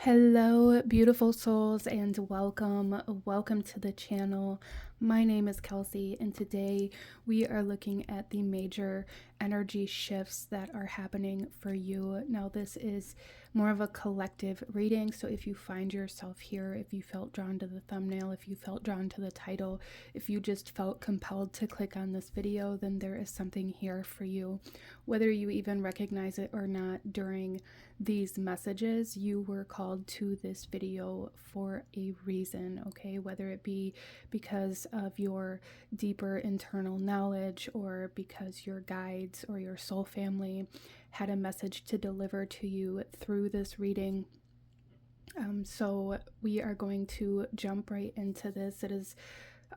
Hello, beautiful souls, and welcome to the channel. My name is Kelsey, and today we are looking at the major energy shifts that are happening for you. Now, this is more of a collective reading, so if you find yourself here, if you felt drawn to the thumbnail, if you felt drawn to the title, if you just felt compelled to click on this video, then there is something here for you. Whether you even recognize it or not during these messages, you were called to this video for a reason, okay? Whether it be because of your deeper internal knowledge or because your guides or your soul family had a message to deliver to you through this reading. So we are going to jump right into this. It is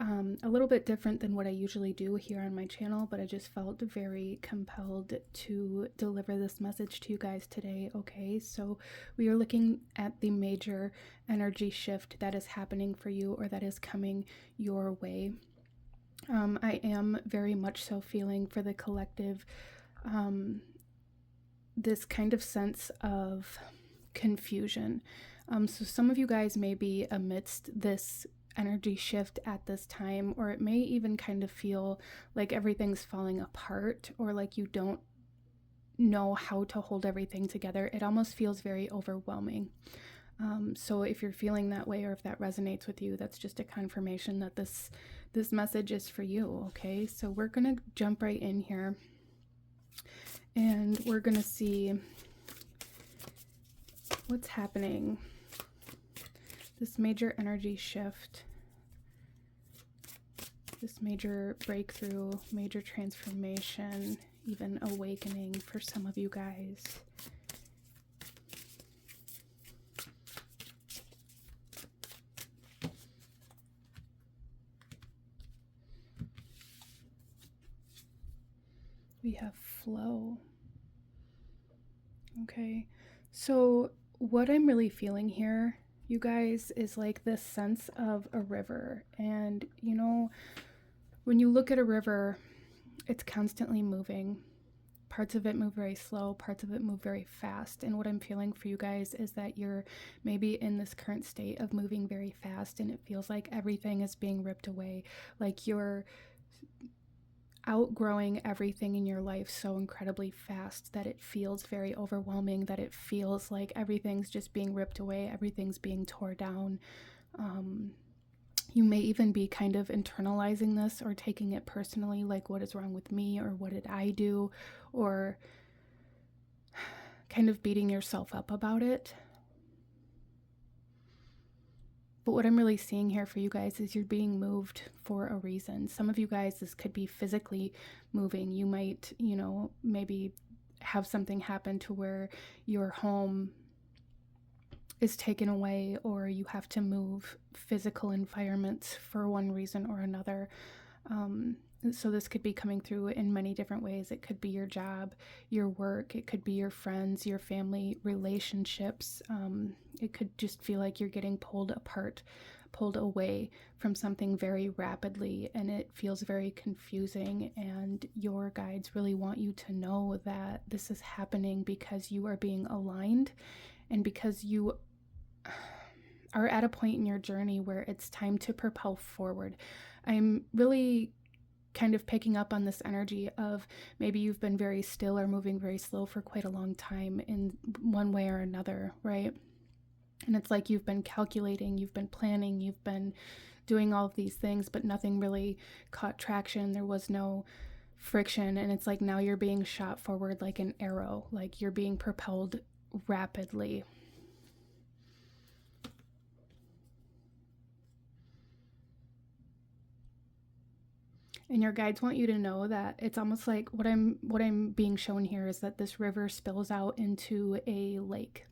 a little bit different than what I usually do here on my channel, but I just felt very compelled to deliver this message to you guys today. Okay, so we are looking at the major energy shift that is happening for you or that is coming your way. I am very much so feeling for the collective this kind of sense of confusion. So some of you guys may be amidst this energy shift at this time, or it may even kind of feel like everything's falling apart or like you don't know how to hold everything together. It almost feels very overwhelming. So if you're feeling that way or if that resonates with you, that's just a confirmation that this message is for you. Okay, so we're gonna jump right in here and we're gonna see what's happening. This major energy shift, this major breakthrough, major transformation, even awakening for some of you guys. We have flow. Okay, so what I'm really feeling here, you guys, is like this sense of a river. And you know, when you look at a river, it's constantly moving. Parts of it move very slow, parts of it move very fast. And what I'm feeling for you guys is that you're maybe in this current state of moving very fast and it feels like everything is being ripped away, like you're outgrowing everything in your life so incredibly fast that it feels very overwhelming, that it feels like everything's just being ripped away, everything's being torn down. You may even be kind of internalizing this or taking it personally, like what is wrong with me or what did I do, or kind of beating yourself up about it. But what I'm really seeing here for you guys is you're being moved for a reason. Some of you guys, this could be physically moving. You might, maybe have something happen to where your home is taken away or you have to move physical environments for one reason or another. So this could be coming through in many different ways. It could be your job, your work, it could be your friends, your family, relationships. It could just feel like you're getting pulled apart, pulled away from something very rapidly, and it feels very confusing. And your guides really want you to know that this is happening because you are being aligned and because you are at a point in your journey where it's time to propel forward. I'm really kind of picking up on this energy of maybe you've been very still or moving very slow for quite a long time in one way or another, right? And it's like you've been calculating, you've been planning, you've been doing all of these things, but nothing really caught traction. There was no friction, and it's like now you're being shot forward like an arrow, like you're being propelled rapidly. And your guides want you to know that it's almost like what I'm being shown here is that this river spills out into a lake.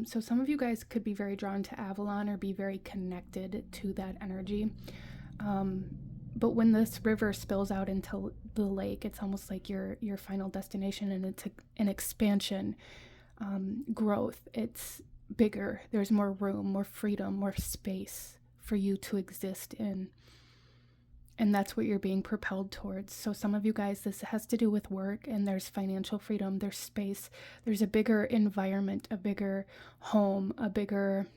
So some of you guys could be very drawn to Avalon or be very connected to that energy. But when this river spills out into the lake, it's almost like your final destination, and it's an expansion, growth. It's bigger. There's more room, more freedom, more space for you to exist in. And that's what you're being propelled towards. So some of you guys, this has to do with work, and there's financial freedom, there's space, there's a bigger environment, a bigger home, a bigger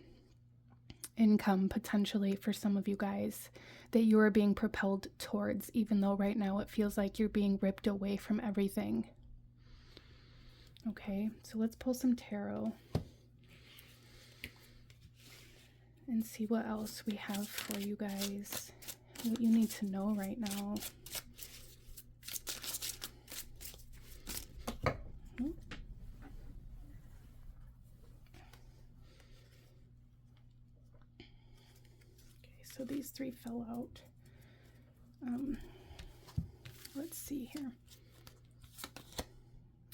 income potentially for some of you guys that you are being propelled towards, even though right now it feels like you're being ripped away from everything. Okay, so let's pull some tarot and see what else we have for you guys, what you need to know right now. So these three fell out. Let's see here.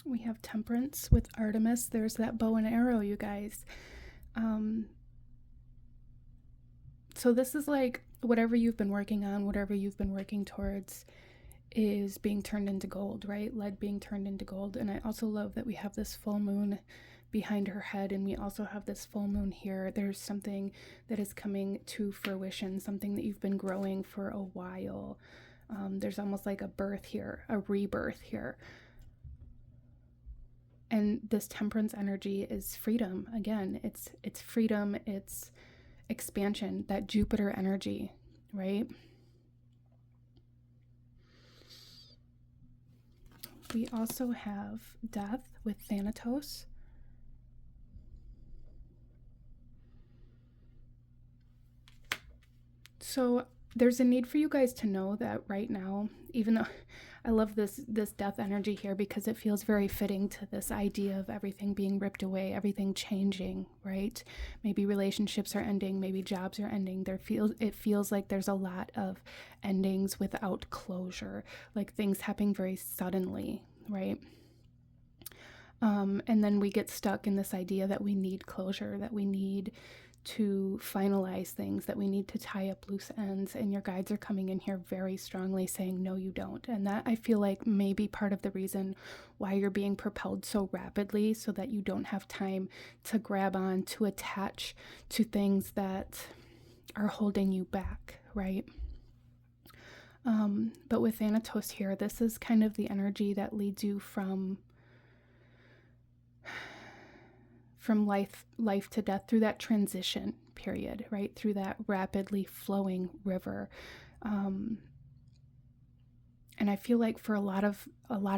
We have Temperance with Artemis. There's that bow and arrow, you guys. So this is like whatever you've been working on, whatever you've been working towards is being turned into gold, right? Lead being turned into gold. And I also love that we have this full moon behind her head, and we also have this full moon here. There's something that is coming to fruition, something that you've been growing for a while. There's almost like a birth here, a rebirth here. And this Temperance energy is freedom. Again, it's freedom, it's expansion, that Jupiter energy, right? We also have Death with Thanatos. So there's a need for you guys to know that right now, even though I love this death energy here because it feels very fitting to this idea of everything being ripped away, everything changing, right? Maybe relationships are ending, maybe jobs are ending. It feels like there's a lot of endings without closure, like things happening very suddenly, right? And then we get stuck in this idea that we need closure, that we need to finalize things, that we need to tie up loose ends, and your guides are coming in here very strongly saying no, you don't. And that, I feel like, may be part of the reason why you're being propelled so rapidly, so that you don't have time to grab on, to attach to things that are holding you back, right? But with Thanatos here, this is kind of the energy that leads you from life to death, through that transition period, right? Through that rapidly flowing river. And I feel like for a lot of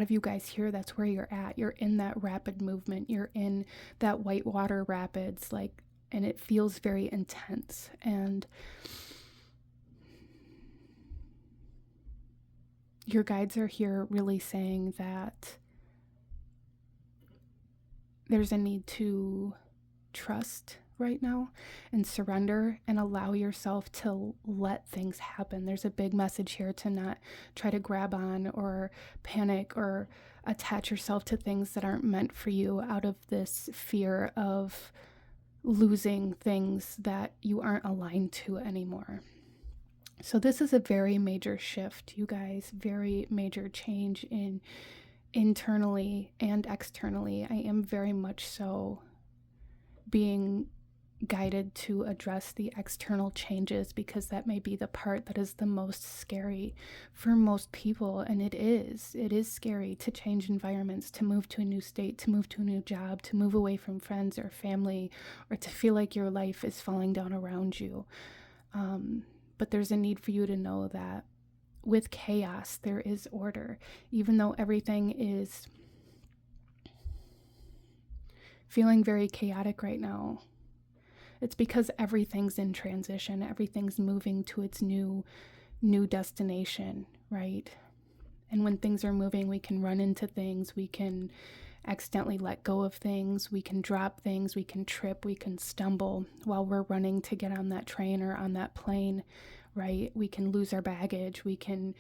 you guys here, that's where you're at. You're in that rapid movement. You're in that whitewater rapids, like, and it feels very intense. And your guides are here really saying that there's a need to trust right now and surrender and allow yourself to let things happen. There's a big message here to not try to grab on or panic or attach yourself to things that aren't meant for you out of this fear of losing things that you aren't aligned to anymore. So this is a very major shift, you guys, very major change in internally and externally. I am very much so being guided to address the external changes, because that may be the part that is the most scary for most people. And it is scary to change environments, to move to a new state, to move to a new job, to move away from friends or family, or to feel like your life is falling down around you. But there's a need for you to know that with chaos, there is order. Even though everything is feeling very chaotic right now, it's because everything's in transition. Everything's moving to its new destination, right? And when things are moving, we can run into things. We can accidentally let go of things. We can drop things. We can trip. We can stumble while we're running to get on that train or on that plane, right? We can lose our baggage. We can,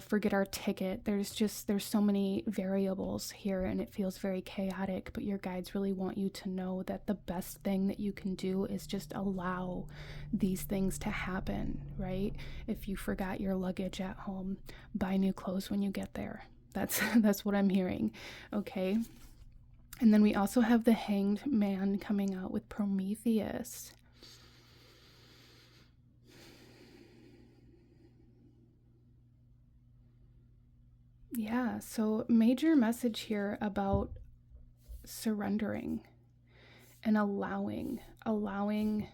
forget our ticket. There's so many variables here, and it feels very chaotic, but your guides really want you to know that the best thing that you can do is just allow these things to happen, right? If you forgot your luggage at home, buy new clothes when you get there. That's what I'm hearing, okay? And then we also have the Hanged Man coming out with Prometheus. Yeah, so major message here about surrendering and allowing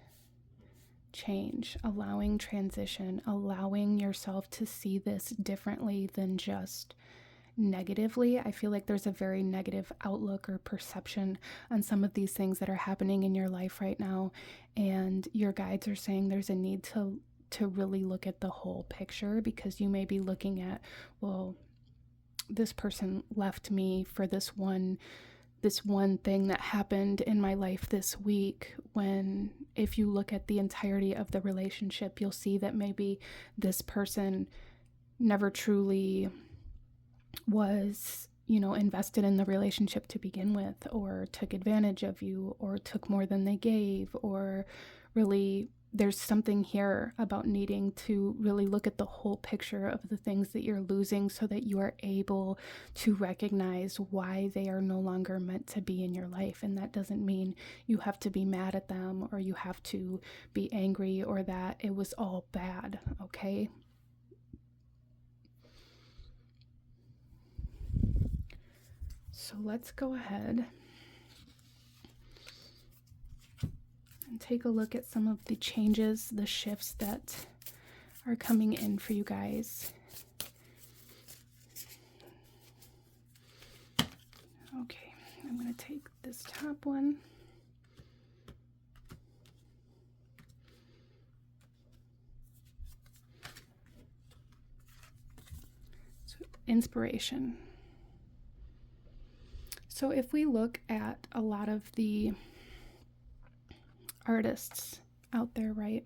change, allowing transition, allowing yourself to see this differently than just negatively. I feel like there's a very negative outlook or perception on some of these things that are happening in your life right now, and your guides are saying there's a need to really look at the whole picture, because you may be looking at, well, this person left me for this one thing that happened in my life this week, when if you look at the entirety of the relationship, you'll see that maybe this person never truly was, invested in the relationship to begin with, or took advantage of you, or took more than they gave, or really there's something here about needing to really look at the whole picture of the things that you're losing, so that you are able to recognize why they are no longer meant to be in your life. And that doesn't mean you have to be mad at them, or you have to be angry, or that it was all bad, okay? So let's go ahead and take a look at some of the changes, the shifts that are coming in for you guys. Okay, I'm going to take this top one. So, inspiration. So if we look at a lot of the artists out there, right?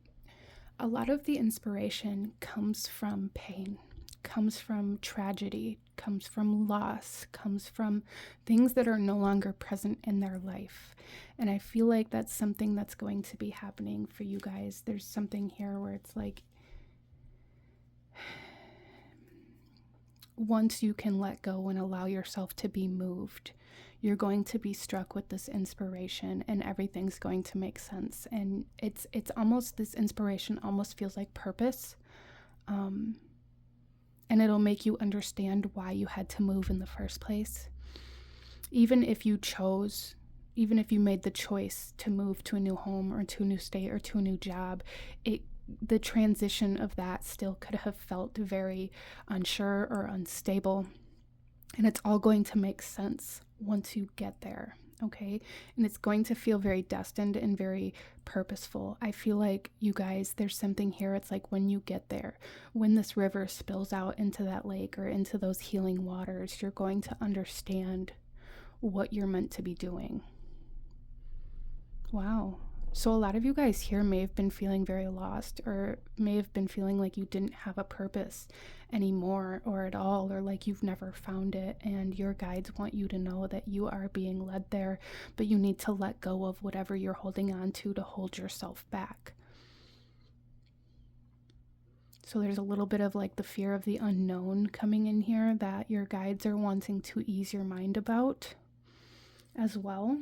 A lot of the inspiration comes from pain, comes from tragedy, comes from loss, comes from things that are no longer present in their life. And I feel like that's something that's going to be happening for you guys. There's something here where it's like, once you can let go and allow yourself to be moved, you're going to be struck with this inspiration, and everything's going to make sense. And it's almost, this inspiration almost feels like purpose. And it'll make you understand why you had to move in the first place. Even if you made the choice to move to a new home, or to a new state, or to a new job, the transition of that still could have felt very unsure or unstable. And it's all going to make sense once you get there, okay? And it's going to feel very destined and very purposeful. I feel like, you guys, there's something here. It's like, when you get there, when this river spills out into that lake or into those healing waters, you're going to understand what you're meant to be doing. Wow. So a lot of you guys here may have been feeling very lost, or may have been feeling like you didn't have a purpose anymore, or at all, or like you've never found it. And your guides want you to know that you are being led there, but you need to let go of whatever you're holding on to hold yourself back. So there's a little bit of like the fear of the unknown coming in here that your guides are wanting to ease your mind about as well.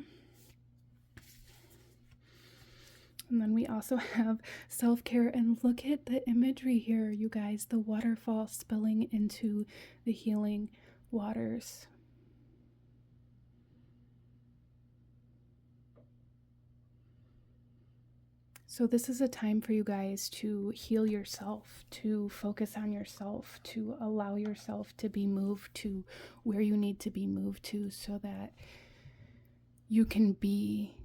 And then we also have self-care, and look at the imagery here, you guys, the waterfall spilling into the healing waters. So this is a time for you guys to heal yourself, to focus on yourself, to allow yourself to be moved to where you need to be moved to, so that you can be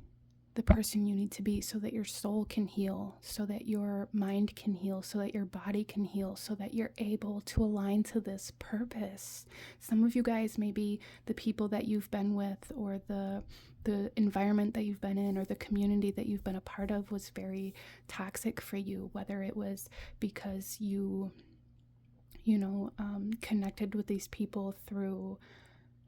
the person you need to be, so that your soul can heal, so that your mind can heal, so that your body can heal, so that you're able to align to this purpose. Some of you guys, maybe the people that you've been with, or the environment that you've been in, or the community that you've been a part of was very toxic for you, whether it was because you connected with these people through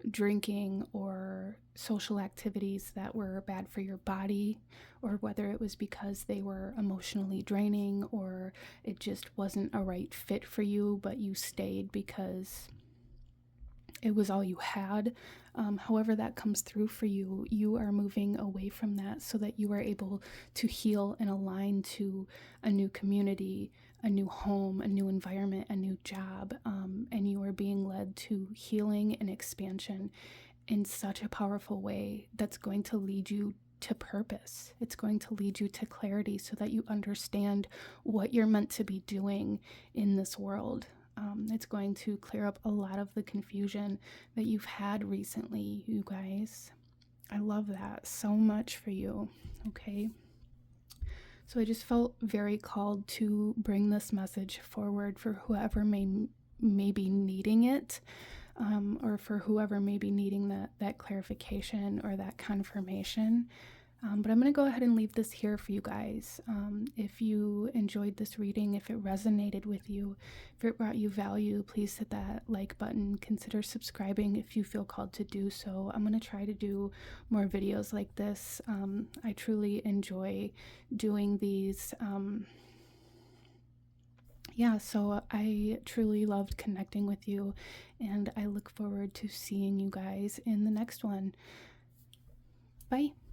drinking or social activities that were bad for your body, or whether it was because they were emotionally draining, or it just wasn't a right fit for you, but you stayed because it was all you had. However that comes through for you, you are moving away from that so that you are able to heal and align to a new community, a new home, a new environment, a new job, and you are being led to healing and expansion in such a powerful way that's going to lead you to purpose. It's going to lead you to clarity so that you understand what you're meant to be doing in this world. It's going to clear up a lot of the confusion that you've had recently, you guys. I love that so much for you, okay? So I just felt very called to bring this message forward for whoever may be needing it, or for whoever may be needing that clarification or that confirmation. But I'm going to go ahead and leave this here for you guys. If you enjoyed this reading, if it resonated with you, if it brought you value, please hit that like button. Consider subscribing if you feel called to do so. I'm going to try to do more videos like this. I truly enjoy doing these. So I truly loved connecting with you, and I look forward to seeing you guys in the next one. Bye.